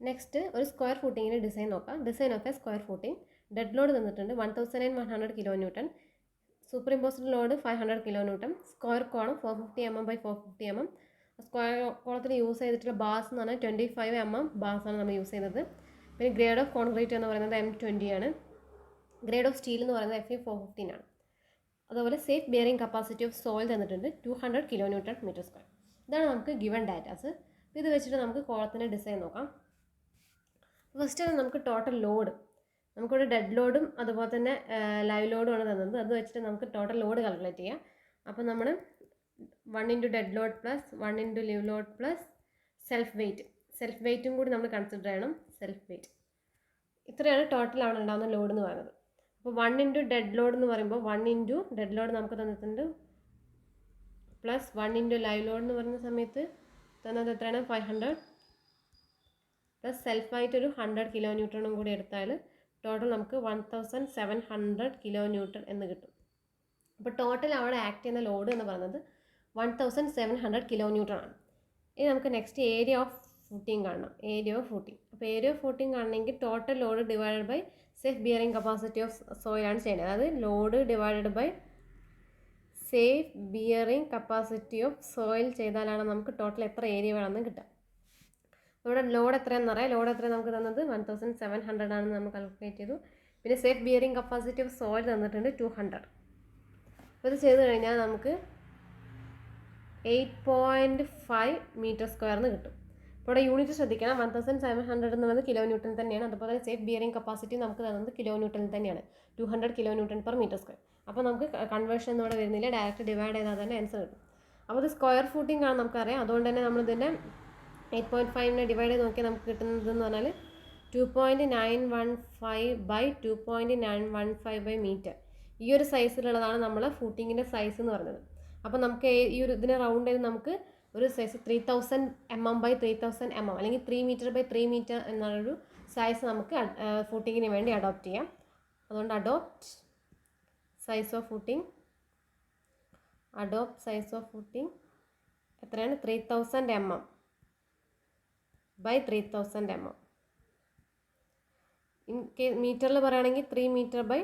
Next ഒരു square ഫൂട്ടിങ്ങിൻ്റെ design നോക്കാം. Design of A square footing. Dead load തന്നിട്ടുണ്ട് 1100 kilo newton. Super imposed load 500 kilo newton. Square column 450 mm by 450 mm. Square കോളത്തിൽ use ചെയ്തിട്ടുള്ള bass എന്ന് പറഞ്ഞാൽ 25 mm ബാസാണ് നമ്മൾ use ചെയ്തത്. പിന്നെ ഗ്രേഡ് ഓഫ് കോൺക്രീറ്റ് എന്ന് പറയുന്നത് M20 ആണ്. ഗ്രേഡ് ഓഫ് സ്റ്റീൽ എന്ന് പറയുന്നത് Fe415 ആണ്. അതുപോലെ safe bearing capacity of soil തന്നിട്ടുണ്ട് 200 കിലോ ന്യൂട്ടൺ മീറ്റർ സ്ക്വയർ. ഇതാണ് നമുക്ക് ഗിവൺ ഡാറ്റാസ്. ഇത് വെച്ചിട്ട് നമുക്ക് കോളത്തിൻ്റെ ഡിസൈൻ നോക്കാം. ഫസ്റ്റ് നമുക്ക് ടോട്ടൽ ലോഡ്, നമുക്കിവിടെ ഡെഡ് ലോഡും അതുപോലെ തന്നെ ലൈവ് ലോഡുമാണ് തന്നത്. അത് വെച്ചിട്ട് നമുക്ക് ടോട്ടൽ ലോഡ് കാൽക്കുലേറ്റ് ചെയ്യാം. അപ്പോൾ നമ്മൾ 1 × dead load plus 1 × live load plus self വെയ്റ്റും കൂടി നമ്മൾ കൺസിഡർ ചെയ്യണം. സെൽഫ് വെയ്റ്റ് ഇത്രയാണ് ടോട്ടൽ ആണ് ഉണ്ടാകുന്ന ലോഡ് എന്ന് പറയുന്നത്. അപ്പോൾ 1 × ഡെഡ് ലോഡ് എന്ന് പറയുമ്പോൾ 1 × ഡെഡ് ലോഡ് നമുക്ക് തന്നിട്ടുണ്ട് പ്ലസ് 1 × ലൈവ് ലോഡ് എന്ന് പറയുന്ന സമയത്ത് തന്നത് എത്രയാണ് 500 പ്ലസ് സെൽഫായിട്ട് ഒരു 100 കിലോ ന്യൂട്ടണും കൂടി എടുത്താൽ ടോട്ടൽ നമുക്ക് 1700 കിലോ ന്യൂട്ടൺ എന്ന് കിട്ടും. അപ്പോൾ ടോട്ടൽ അവിടെ ആക്ട് ചെയ്യുന്ന ലോഡ് എന്ന് പറയുന്നത് 1700 കിലോ ന്യൂട്ടൺ ആണ്. ഇനി നമുക്ക് നെക്സ്റ്റ് ഏരിയ ഓഫ് ഫൂട്ടിങ് കാണണം. Area of footing. അപ്പോൾ ഏരിയ ഓഫ് ഫൂട്ടിങ് കാണണമെങ്കിൽ total load divided by safe bearing capacity of soil ആണ് ചെയ്യേണ്ടത്. അതായത് load divided by safe bearing capacity of soil ചെയ്താലാണ് നമുക്ക് ടോട്ടൽ എത്ര ഏരിയ വേണമെന്ന് കിട്ടുക. ഇവിടെ ലോഡ് എത്രയാണെന്ന് അറിയാം. ലോഡ് എത്ര നമുക്ക് തന്നത് 1700 ആണെന്ന് നമ്മൾ കാൽക്കുലേറ്റ് ചെയ്തു. പിന്നെ safe bearing capacity of soil തന്നിട്ടുണ്ട് 200. അപ്പോൾ ഇത് ചെയ്ത് കഴിഞ്ഞാൽ നമുക്ക് 8.5 മീറ്റർ സ്ക്വയറിന് കിട്ടും. അപ്പോൾ ഇവിടെ യൂണിറ്റ് ശ്രദ്ധിക്കണം. 1700 എന്ന് പറയുന്നത് കിലോ ന്യൂട്ടൺ തന്നെയാണ്. അതുപോലെ സേഫ് ബിയറിംഗ് കപ്പാസിറ്റി നമുക്ക് തന്നത് കിലോ ന്യൂട്ടൺ തന്നെയാണ്, 200 kilo newton per metre square. അപ്പോൾ നമുക്ക് കൺവേർഷൻ ഒന്നും ഇവിടെ വരുന്നില്ല, ഡയറക്റ്റ് ഡിവൈഡ് ചെയ്താൽ തന്നെ ആൻസർ കിട്ടും. അപ്പോൾ ഇത് സ്ക്വയർ ഫൂട്ടിംഗ് ആണ് നമുക്കറിയാം. അതുകൊണ്ട് തന്നെ നമ്മളിതിൻ്റെ 8.5 ഡിവൈഡ് ചെയ്ത് നോക്കിയാൽ നമുക്ക് കിട്ടുന്നതെന്ന് പറഞ്ഞാൽ 2.915 by 2.915 by മീറ്റർ. ഈ ഒരു സൈസിലുള്ളതാണ് നമ്മൾ ഫൂട്ടിങ്ങിൻ്റെ സൈസ് എന്ന് പറയുന്നത്. അപ്പോൾ നമുക്ക് ഈ ഒരു ഇതിനെ റൗണ്ട് ചെയ്ത് നമുക്ക് ഒരു സൈസ് 3000 mm by 3000 mm അല്ലെങ്കിൽ 3 മീറ്റർ by 3 മീറ്റർ എന്നുള്ളൊരു സൈസ് നമുക്ക് ഫൂട്ടിങ്ങിന് വേണ്ടി അഡോപ്റ്റ് ചെയ്യാം. അതുകൊണ്ട് adopt size of footing, adopt size of footing എത്രയാണ് 3000 mm by 3000 mm. മീറ്ററിൽ പറയുകയാണെങ്കിൽ 3 മീറ്റർ by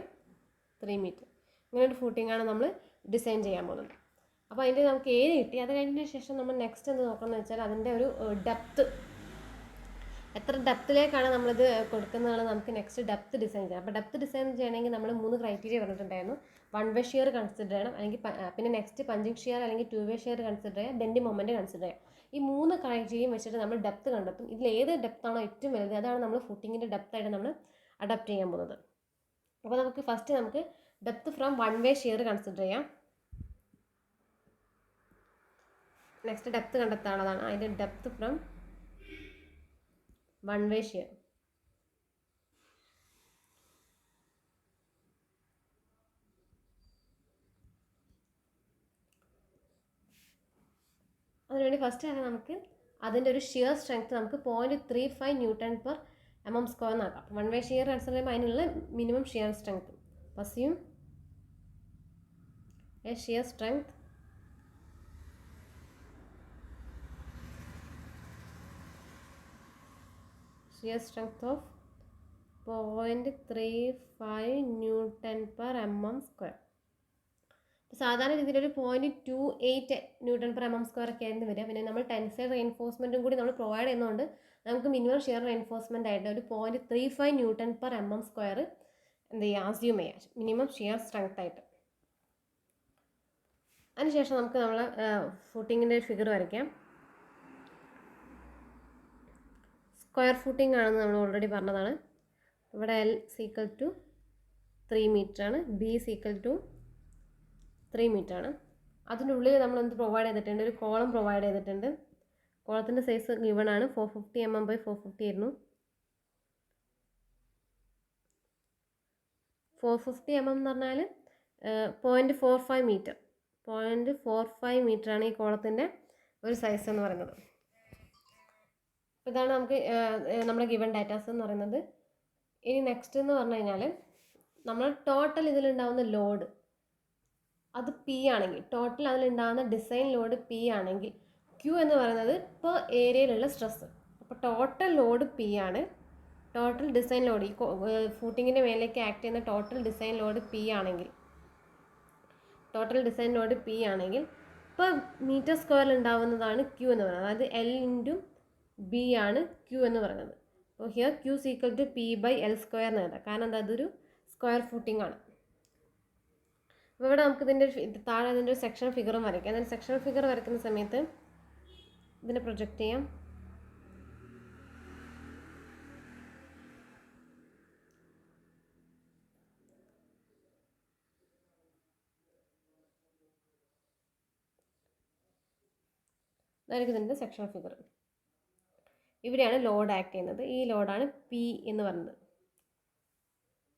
3 മീറ്റർ. ഇങ്ങനൊരു ഫൂട്ടിങ്ങാണ് നമ്മൾ ഡിസൈൻ ചെയ്യാൻ പോകുന്നത്. അപ്പോൾ അതിൻ്റെ നമുക്ക് ഏരിയ കിട്ടി. അത് കഴിഞ്ഞതിന് ശേഷം നമ്മൾ നെക്സ്റ്റ് എന്ത് നോക്കുകയെന്ന് വെച്ചാൽ അതിൻ്റെ ഒരു ഡെപ്ത്ത്, എത്ര ഡെപ്ത്തിലേക്കാണ് നമ്മളിത് കൊടുക്കുന്നതാണ് നമുക്ക് നെക്സ്റ്റ് ഡെപ്ത്ത് ഡിസൈൻ ചെയ്യാം. അപ്പോൾ ഡെപ്ത്ത് ഡിസൈൻ ചെയ്യണമെങ്കിൽ നമ്മൾ 3 ക്രൈറ്റീരിയ പറഞ്ഞിട്ടുണ്ടായിരുന്നു. 1 വേ ഷിയർ കൺസിഡർ ചെയ്യണം, അല്ലെങ്കിൽ പിന്നെ നെക്സ്റ്റ് പഞ്ചിങ് ഷിയർ അല്ലെങ്കിൽ 2 വേ ഷിയർ കൺസിഡർ ചെയ്യുക, ബെൻഡിങ് മൊമെൻറ്റ് കൺസിഡർ ചെയ്യുക. ഈ 3 ക്രൈറ്റീരിയയും വെച്ചിട്ട് നമ്മൾ ഡെപ്ത്ത് കണ്ടെത്തും. ഇതിൽ ഏത് ഡെപ്ത്താണോ ഏറ്റവും വലുത് അതാണ് നമ്മൾ ഫൂട്ടിങ്ങിൻ്റെ ഡെപ്ത്തായിട്ട് നമ്മൾ അഡാപ്റ്റ് ചെയ്യാൻ പോകുന്നത്. അപ്പോൾ നമുക്ക് ഫസ്റ്റ് നമുക്ക് depth from 1 way shear consider ചെയ്യാം. നെക്സ്റ്റ് ഡെപ്ത്ത് കണ്ടെത്താനുള്ളതാണ്. അതിൻ്റെ ഡെപ്ത്ത് ഫ്രം 1 വേ ഷിയർ. അതിനുവേണ്ടി ഫസ്റ്റ് തന്നെ നമുക്ക് അതിൻ്റെ ഒരു ഷിയർ സ്ട്രെങ്ത് നമുക്ക് 0.35 ന്യൂട്ടൺ പെർ mm സ്ക്വയർ എന്നാക്കാം. 1 വേ ഷിയർ കൺസിഡർ ചെയ്യുമ്പോൾ അതിനുള്ള minimum shear strength assume a shear strength of 0.35 newton per mm square. സാധാരണ രീതിയിൽ ഒരു 0.28 ന്യൂട്ടൺ പെർ mm സ്ക്വയർ ഒക്കെ ആയിരുന്നു വരിക. പിന്നെ നമ്മൾ ടെൻസൈൽ റെയിൻഫോഴ്സ്മെൻറ്റും കൂടി നമ്മൾ പ്രൊവൈഡ് ചെയ്യുന്നതുകൊണ്ട് നമുക്ക് മിനിമം ഷിയർ റെയിൻഫോഴ്സ്മെൻ്റ് ആയിട്ട് ഒരു 0.35 ന്യൂട്ടൺ പെർ mm സ്ക്വയർ എന്ത് ചെയ്യുക, അസ്യൂം ചെയ്യാം മിനിമം ഷിയർ സ്ട്രെങ്ത് ആയിട്ട്. അതിനുശേഷം നമുക്ക് നമ്മൾ ഫൂട്ടിങ്ങിൻ്റെ ഫിഗർ വരയ്ക്കാം. സ്ക്വയർ ഫൂട്ടിംഗ് ആണെന്ന് നമ്മൾ ഓൾറെഡി പറഞ്ഞതാണ്. ഇവിടെ L = 3 മീറ്റർ ആണ്, B = 3 മീറ്റർ ആണ്. അതിനുള്ളിൽ നമ്മൾ എന്ത് പ്രൊവൈഡ് ചെയ്തിട്ടുണ്ട്, ഒരു കോളം പ്രൊവൈഡ് ചെയ്തിട്ടുണ്ട്. കോളത്തിൻ്റെ സൈസ് ഗിവൺ ആണ്, 450 mm by 450 ആയിരുന്നു. 450 mm എന്ന് പറഞ്ഞാൽ 0.45 മീറ്റർ, 0.45 മീറ്റർ ആണ് ഈ കോളത്തിൻ്റെ ഒരു സൈസ് എന്ന് പറയുന്നത്. ഇതാണ് നമുക്ക് നമ്മുടെ ഗിവൺ ഡാറ്റാസ് എന്ന് പറയുന്നത്. ഇനി നെക്സ്റ്റ് എന്ന് പറഞ്ഞു കഴിഞ്ഞാൽ നമ്മൾ ടോട്ടൽ ഇതിലുണ്ടാകുന്ന ലോഡ് അത് P ആണെങ്കിൽ, ടോട്ടൽ അതിലുണ്ടാകുന്ന ഡിസൈൻ ലോഡ് P ആണെങ്കിൽ Q എന്ന് പറയുന്നത് ഇപ്പോൾ ഏരിയയിലുള്ള സ്ട്രെസ്. അപ്പോൾ ടോട്ടൽ ലോഡ് പി ആണ്. ടോട്ടൽ ഡിസൈൻ ലോഡ് ഈ ഫൂട്ടിങ്ങിൻ്റെ മേലേക്ക് ആക്ട് ചെയ്യുന്ന ടോട്ടൽ ഡിസൈൻ ലോഡ് പി ആണെങ്കിൽ ഇപ്പോൾ മീറ്റർ സ്ക്വയറിൽ ഉണ്ടാവുന്നതാണ് ക്യൂ എന്ന് പറയുന്നത്. അതായത് എൽ ഇൻറ്റു ബി ആണ് ക്യൂ എന്ന് പറയുന്നത്. അപ്പോൾ here Q equal to P by L square എന്ന് എഴുതാം. കാരണം എന്താ, അതൊരു സ്ക്വയർ ഫൂട്ടിംഗ് ആണ്. അപ്പോൾ ഇവിടെ നമുക്ക് ഇതിൻ്റെ താഴെ അതിൻ്റെ ഒരു സെക്ഷൻ ഫിഗറും വരയ്ക്കാം. അതിന് സെക്ഷൻ ഫിഗർ വരയ്ക്കുന്ന സമയത്ത് ഇതിനെ പ്രൊജക്റ്റ് ചെയ്യാം. അതായിരിക്കും ഇതിൻ്റെ സെക്ഷൻ ഫിഗർ. ഇവിടെയാണ് ലോഡ് ആക്ട് ചെയ്യുന്നത്. ഈ ലോഡാണ് പി എന്ന് പറയുന്നത്.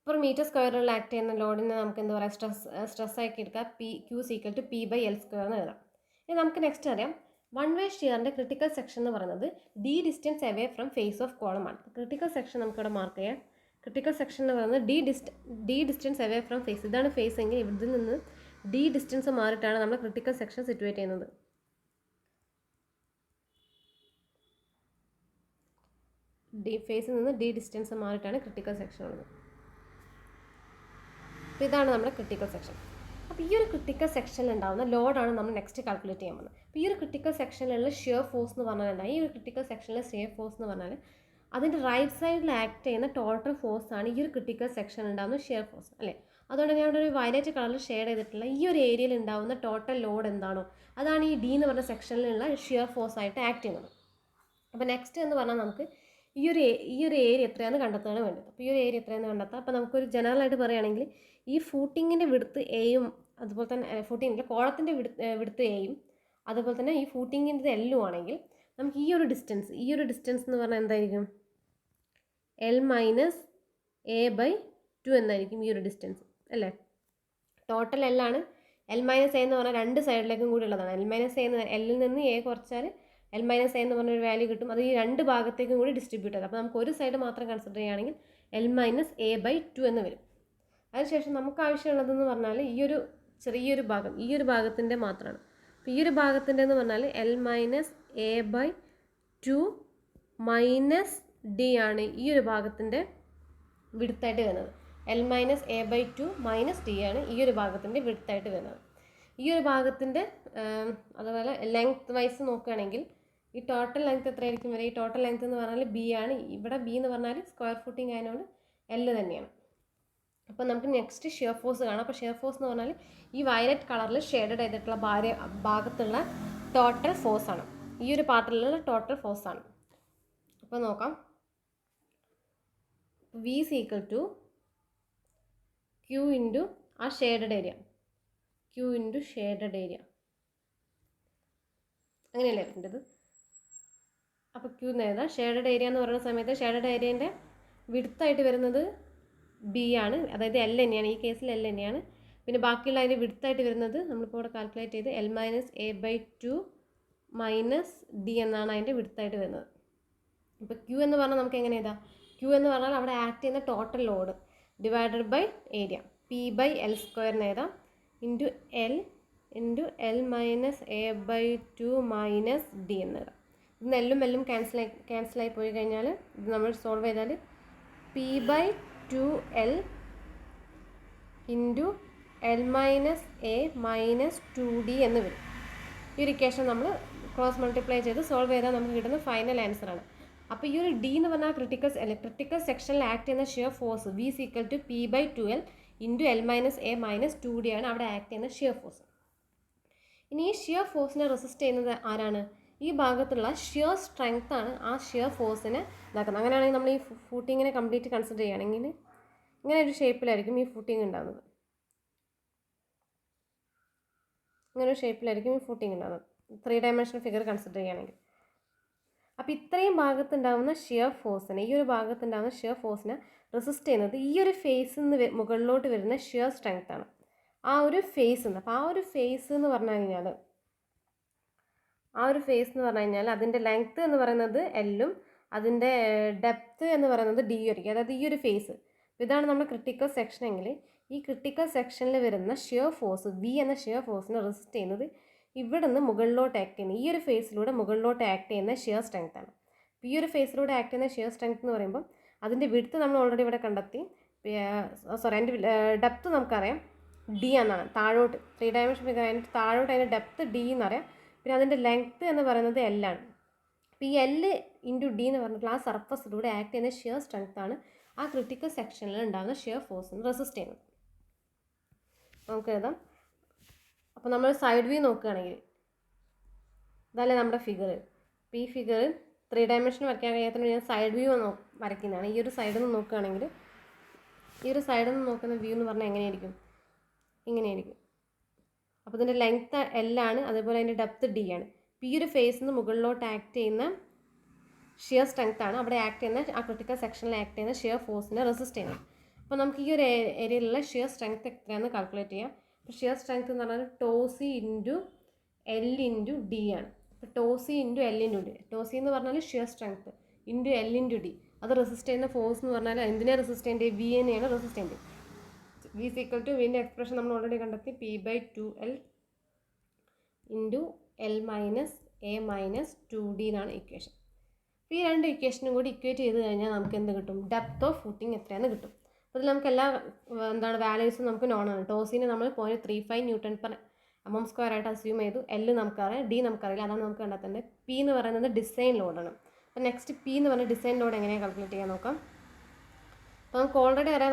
ഇപ്പോൾ മീറ്റർ സ്ക്വയറിൽ ആക്ട് ചെയ്യുന്ന ലോഡിനെ നമുക്ക് എന്താ പറയുക, സ്ട്രെസ് ആക്കി എടുക്കുക. Q equal to P by L square എന്ന് എഴുതാം. ഇനി നമുക്ക് നെക്സ്റ്റ് അറിയാം, വൺ വേ ഷിയറിൻ്റെ ക്രിട്ടിക്കൽ സെക്ഷൻ എന്ന് പറയുന്നത് D distance away from face of column ആണ്. ക്രിട്ടിക്കൽ സെക്ഷൻ നമുക്കിവിടെ മാർക്ക് ചെയ്യാം. ക്രിട്ടിക്കൽ സെക്ഷൻ എന്ന് പറയുന്നത് D distance away from face. ഇതാണ് ഫേസ് എങ്കിൽ ഇതിൽ നിന്ന് ഡി ഡിസ്റ്റൻസ് മാറിയിട്ടാണ് നമ്മൾ ക്രിട്ടിക്കൽ സെക്ഷൻ സിറ്റുവേറ്റ് ചെയ്യുന്നത്. ഫേസിൽ നിന്ന് ഡി ഡിസ്റ്റൻസ് മാറിയിട്ടാണ് ക്രിട്ടിക്കൽ സെക്ഷൻ ഉള്ളത്. അപ്പോൾ ഇതാണ് നമ്മുടെ ക്രിട്ടിക്കൽ സെക്ഷൻ. അപ്പോൾ ഈ ഒരു ക്രിട്ടിക്കൽ സെക്ഷനിൽ ഉണ്ടാകുന്ന ലോഡാണ് നമ്മൾ നെക്സ്റ്റ് കാൽക്കുലേറ്റ് ചെയ്യാൻ പോകുന്നത്. അപ്പോൾ ഈ ഒരു ക്രിട്ടിക്കൽ സെക്ഷനിലുള്ള ഷിയർ ഫോഴ്സ് എന്ന് പറഞ്ഞാൽ എന്താ, ഈ ഒരു ക്രിട്ടിക്കൽ സെക്ഷനിലെ ഷിയർ ഫോഴ്സ് എന്ന് പറഞ്ഞാൽ അതിൻ്റെ റൈറ്റ് സൈഡിൽ ആക്ട് ചെയ്യുന്ന ടോട്ടൽ ഫോഴ്സ് ആണ് ഈ ഒരു ക്രിട്ടിക്കൽ സെക്ഷനിൽ ഉണ്ടാകുന്ന ഷിയർ ഫോഴ്സ് അല്ലേ. അതുകൊണ്ട് ഞാൻ ഇവിടെ ഒരു വയലറ്റ് കളറിൽ ഷെയ്ഡ് ചെയ്തിട്ടുള്ള ഈ ഒരു ഏരിയയിൽ ഉണ്ടാകുന്ന ടോട്ടൽ ലോഡ് എന്താണോ അതാണ് ഈ ഡി എന്ന് പറഞ്ഞ സെക്ഷനിലുള്ള ഷിയർ ഫോഴ്സ് ആയിട്ട് ആക്ട് ചെയ്യുന്നത്. അപ്പോൾ നെക്സ്റ്റ് എന്ന് പറഞ്ഞാൽ നമുക്ക് ഈ ഒരു ഏരിയ എത്രയാണെന്ന് കണ്ടെത്താനാണ് വേണ്ടത്. അപ്പോൾ ഈ ഒരു ഏരിയ എത്രയാണെന്ന് കണ്ടെത്താം. അപ്പോൾ നമുക്കൊരു ജനറലായിട്ട് പറയുകയാണെങ്കിൽ ഈ ഫൂട്ടിങ്ങിൻ്റെ വിടുത്ത് എയും അതുപോലെ തന്നെ ഫൂട്ടിങ്ങിൻ്റെ കോളത്തിൻ്റെ വിടുത്ത് എയും അതുപോലെ തന്നെ ഈ ഫൂട്ടിങ്ങിൻ്റെ എല്ലും ആണെങ്കിൽ നമുക്ക് ഈ ഒരു ഡിസ്റ്റൻസ് എന്ന് പറഞ്ഞാൽ എന്തായിരിക്കും, എൽ മൈനസ് എ ബൈ 2 എന്നായിരിക്കും ഈ ഒരു ഡിസ്റ്റൻസ് അല്ലേ. ടോട്ടൽ എല്ലാണ്. എൽ മൈനസ് എ എന്ന് പറഞ്ഞാൽ രണ്ട് സൈഡിലേക്കും കൂടി ഉള്ളതാണ്. എൽ മൈനസ് എ എന്ന് എല്ലിൽ നിന്ന് എ കുറച്ചാൽ എൽ മൈനസ് എ എന്ന് പറഞ്ഞൊരു വാല്യൂ കിട്ടും. അത് ഈ രണ്ട് ഭാഗത്തേക്കും കൂടി ഡിസ്ട്രിബ്യൂട്ട് ചെയ്ത്, അപ്പോൾ നമുക്ക് ഒരു സൈഡ് മാത്രം കൺസിഡർ ചെയ്യുകയാണെങ്കിൽ എൽ മൈനസ് എ ബൈ 2 എന്ന് വരും. അതിനുശേഷം നമുക്ക് ആവശ്യമുള്ളതെന്ന് പറഞ്ഞാൽ ഈ ഒരു ചെറിയൊരു ഭാഗം, ഈ ഒരു ഭാഗത്തിൻ്റെ മാത്രമാണ്. അപ്പോൾ ഈ ഒരു ഭാഗത്തിൻ്റെ എന്ന് പറഞ്ഞാൽ L minus A by 2 minus D ആണ് ഈ ഒരു ഭാഗത്തിൻ്റെ വിഡ്ത്തായിട്ട് വരുന്നത്. L minus A by 2 minus D ആണ് ഈ ഒരു ഭാഗത്തിൻ്റെ വിഡ്ത്തായിട്ട് വരുന്നത്. ഈ ഒരു ഭാഗത്തിൻ്റെ അതുപോലെ ലെങ്ത് വൈസ് നോക്കുകയാണെങ്കിൽ ഈ ടോട്ടൽ ലെങ്ത് എത്രയായിരിക്കും വരെ, ഈ ടോട്ടൽ ലെങ്ത് എന്ന് പറഞ്ഞാൽ ബി ആണ്. ഇവിടെ ബി എന്ന് പറഞ്ഞാൽ സ്ക്വയർ ഫൂട്ടിങ് ആയതുകൊണ്ട് എൽ തന്നെയാണ്. അപ്പോൾ നമുക്ക് നെക്സ്റ്റ് ഷിയർ ഫോഴ്സ് കാണാം. അപ്പോൾ ഷിയർ ഫോഴ്സ് എന്ന് പറഞ്ഞാൽ ഈ വയലറ്റ് കളറിൽ ഷെയ്ഡഡ് ചെയ്തിട്ടുള്ള ഭാഗത്തുള്ള ടോട്ടൽ ഫോഴ്സ് ആണ്. ഈ ഒരു പാർട്ടിലുള്ള ടോട്ടൽ ഫോഴ്സ് ആണ്. അപ്പോൾ നോക്കാം, V is equal to Q into ആ shaded area, Q into shaded area, അങ്ങനെയല്ലേ വരേണ്ടത്. അപ്പോൾ ക്യൂ എന്ന് എഴുതാം. ഷെയ്ഡഡ് ഏരിയ എന്ന് പറയുന്ന സമയത്ത് ഷെയ്ഡഡ് ഏരിയൻ്റെ വിഡ്ത്തായിട്ട് വരുന്നത് ബി ആണ്, അതായത് എൽ തന്നെയാണ്. ഈ കേസിൽ എൽ തന്നെയാണ്. പിന്നെ ബാക്കിയുള്ള അതിൻ്റെ വിഡ്ത്തായിട്ട് വരുന്നത് നമ്മളിപ്പോൾ ഇവിടെ കാൽക്കുലേറ്റ് ചെയ്ത് L minus A by 2 minus D എന്നാണ് അതിൻ്റെ വിഡ്ത്തായിട്ട് വരുന്നത്. ഇപ്പോൾ ക്യൂ എന്ന് പറഞ്ഞാൽ നമുക്ക് എങ്ങനെ എഴുതാം, ക്യൂ എന്ന് പറഞ്ഞാൽ അവിടെ ആക്ട് ചെയ്യുന്ന total load divided by area, P by L സ്ക്വയറിന് എഴുതാം, into L minus A by 2 minus D എന്ന് എഴുതാം. ഇന്ന് എല്ലും ക്യാൻസലായി പോയി കഴിഞ്ഞാൽ ഇത് നമ്മൾ സോൾവ് ചെയ്താൽ P by 2L into L minus A minus 2D എന്ന് വരും. ഈ ഒരു ഇക്വേഷൻ നമ്മൾ ക്രോസ് മൾട്ടിപ്ലൈ ചെയ്ത് സോൾവ് ചെയ്താൽ നമുക്ക് കിട്ടുന്ന ഫൈനൽ ആൻസറാണ്. അപ്പോൾ ഈ ഒരു ഡി എന്ന് പറഞ്ഞാൽ ക്രിട്ടിക്കൽ സെക്ഷനിൽ ആക്ട് ചെയ്യുന്ന shear force V is equal to P by 2L into L minus A minus 2D ആണ് അവിടെ ആക്ട് ചെയ്യുന്ന ഷിയർ ഫോഴ്സ്. ഇനി ഈ ഷിയർ ഫോഴ്സിനെ റെസിസ്റ്റ് ചെയ്യുന്നത് ആരാണ്, ഈ ഭാഗത്തുള്ള ഷിയർ സ്ട്രെങ്ത് ആണ് ആ ഷിയർ ഫോഴ്സിനെ ഇതാക്കുന്നത്. അങ്ങനെയാണെങ്കിൽ നമ്മൾ ഈ ഫൂട്ടിങ്ങിനെ കംപ്ലീറ്റ് കൺസിഡർ ചെയ്യുകയാണെങ്കിൽ ഇങ്ങനെ ഒരു ഷേപ്പിലായിരിക്കും ഈ ഫൂട്ടിങ് ഉണ്ടാകുന്നത്. ഇങ്ങനെ ഒരു ഷേപ്പിലായിരിക്കും ഈ ഫൂട്ടിങ് ഉണ്ടാകുന്നത് 3 ഡയമെൻഷണൽ ഫിഗർ കൺസിഡർ ചെയ്യുകയാണെങ്കിൽ. അപ്പോൾ ഇത്രയും ഭാഗത്തുണ്ടാകുന്ന ഷിയർ ഫോഴ്സിനെ, ഈ ഒരു ഭാഗത്തുണ്ടാകുന്ന ഷിയർ ഫോഴ്സിനെ റെസിസ്റ്റ് ചെയ്യുന്നത് ഈ ഒരു ഫേസിൽ നിന്ന് മുകളിലോട്ട് വരുന്ന ഷിയർ സ്ട്രെങ്ത് ആണ്, ആ ഒരു ഫേസ് എന്ന്. അപ്പോൾ ആ ഒരു ഫേസ് എന്ന് പറഞ്ഞു കഴിഞ്ഞാൽ അതിൻ്റെ ലെങ്ത്ത് എന്ന് പറയുന്നത് എല്ലും അതിൻ്റെ ഡെപ്ത്ത് എന്ന് പറയുന്നത് ഡി ആയിരിക്കും. അതായത് ഈ ഒരു ഫേസ്. ഇതാണ് നമ്മുടെ ക്രിട്ടിക്കൽ സെക്ഷൻ എങ്കിൽ ഈ ക്രിട്ടിക്കൽ സെക്ഷനിൽ വരുന്ന ഷിയർ ഫോഴ്സ് വി എന്ന ഷിയർ ഫോഴ്സിനെ റെസിസ്റ്റ് ചെയ്യുന്നത് ഇവിടെ നിന്ന് മുകളിലോട്ട് ആക്ട് ചെയ്യുന്ന ഈ ഒരു ഫേസിലൂടെ മുകളിലോട്ട് ആക്ട് ചെയ്യുന്ന ഷിയർ സ്ട്രെങ്ത് ആണ്. ഈ ഒരു ഫേസിലൂടെ ആക്ട് ചെയ്യുന്ന ഷിയർ സ്ട്രെങ്ത് എന്ന് പറയുമ്പോൾ അതിൻ്റെ വിഡ്ത്ത് നമ്മൾ ഓൾറെഡി ഇവിടെ കണ്ടെത്തി. അതിൻ്റെ ഡെപ്ത്ത് നമുക്കറിയാം ഡി എന്നാണ്. താഴോട്ട് 3 ഡയമെൻഷൻ ഫിഗർ അതിൻ്റെ താഴോട്ട് അതിൻ്റെ ഡെപ്ത്ത് ഡി എന്നറിയാം. പിന്നെ അതിൻ്റെ ലെങ്ത്ത് എന്ന് പറയുന്നത് എൽ ആണ്. അപ്പോൾ ഈ എൽ ഇൻറ്റു ഡി എന്ന് പറഞ്ഞിട്ടുള്ള ആ സർഫസിലൂടെ ആക്ട് ചെയ്യുന്ന ഷിയർ സ്ട്രെങ്ത് ആണ് ആ ക്രിട്ടിക്കൽ സെക്ഷനിൽ ഉണ്ടാകുന്ന ഷിയർ ഫോഴ്സിന് റെസിസ്റ്റ് ചെയ്യുന്നത്. നമുക്ക് എഴുതാം. അപ്പോൾ നമ്മൾ സൈഡ് വ്യൂ നോക്കുകയാണെങ്കിൽ ഇതല്ലേ നമ്മുടെ ഫിഗർ. അപ്പോൾ ഈ ഫിഗർ 3 ഡയമെൻഷൻ വരയ്ക്കാൻ കഴിയാത്തതുകൊണ്ട് ഞാൻ സൈഡ് വ്യൂ വരയ്ക്കുന്നതാണ്. ഈ ഒരു സൈഡിൽ നിന്ന് നോക്കുകയാണെങ്കിൽ ഈ ഒരു സൈഡിൽ നിന്ന് നോക്കുന്ന വ്യൂ എന്ന് പറഞ്ഞാൽ എങ്ങനെയായിരിക്കും? ഇങ്ങനെയായിരിക്കും. അപ്പോൾ ഇതിൻ്റെ ലെങ്ത്ത് എൽ ആണ്, അതേപോലെ അതിൻ്റെ ഡെപ്ത്ത് ഡി ആണ്. അപ്പോൾ ഈ ഒരു ഫേസിൽ നിന്ന് മുകളിലോട്ട് ആക്ട് ചെയ്യുന്ന ഷിയർ സ്ട്രെങ്ത് ആണ് അവിടെ ആക്ട് ചെയ്യുന്ന ആ ക്രിട്ടിക്കൽ സെക്ഷനിൽ ആക്ട് ചെയ്യുന്ന ഷിയർ ഫോഴ്സിനെ റെസിസ്റ്റ് ചെയ്യുന്നത്. അപ്പോൾ നമുക്ക് ഈ ഒരു ഏരിയയിലുള്ള ഷിയർ സ്ട്രെങ്ത് എത്രയാണെന്ന് കാൽക്കുലേറ്റ് ചെയ്യാം. അപ്പോൾ ഷിയർ സ്ട്രെങ്ത് എന്ന് പറഞ്ഞാൽ tau c into L into D ആണ്. അപ്പോൾ tau c into L into D. Tau c എന്ന് പറഞ്ഞാൽ shear strength into L into D. അത് റെസിസ്റ്റ് ചെയ്യുന്ന ഫോഴ്സ് എന്ന് പറഞ്ഞാൽ എന്തിനെ റെസിസ്റ്റ് ചെയ്യേണ്ടത്? വി എന്നെയാണ് റെസിസ്റ്റ് ചെയ്യേണ്ടത്. വി ഈസ് ഈക്വൽ ടു വിൻ്റെ എക്സ്പ്രഷൻ നമ്മൾ ഓൾറെഡി കണ്ടെത്തി. P/2L into L minus A minus 2D എന്നാണ് ഇക്വേഷൻ. അപ്പോൾ ഈ രണ്ട് ഇക്വേഷനും കൂടി ഇക്വേറ്റ് ചെയ്ത് കഴിഞ്ഞാൽ നമുക്ക് എന്ത് കിട്ടും? ഡെപ്ത് ഓഫ് ഫൂട്ടിങ് എത്രയാണെന്ന് കിട്ടും. അപ്പോൾ ഇതിൽ നമുക്ക് എല്ലാ വാല്യൂസും നമുക്ക് നോൺ ആണ്. ടോസിന് നമ്മൾ 0.35 Nm² ആയിട്ട് അസ്യൂം ചെയ്തു. എൽ നമുക്കറിയാം, ഡി നമുക്കറിയില്ല, അതാണ് നമുക്ക് കണ്ടെത്തേണ്ടത്. പി എന്ന് പറയുന്നത് ഡിസൈൻ ലോഡാണ്. അപ്പോൾ നെക്സ്റ്റ് പി എന്ന് പറഞ്ഞ ഡിസൈൻ ലോഡ് എങ്ങനെയാണ് കാൽക്കുലേറ്റ് ചെയ്യാൻ നോക്കാം. അപ്പോൾ നമുക്ക് ഓൾറെഡി അറിയാം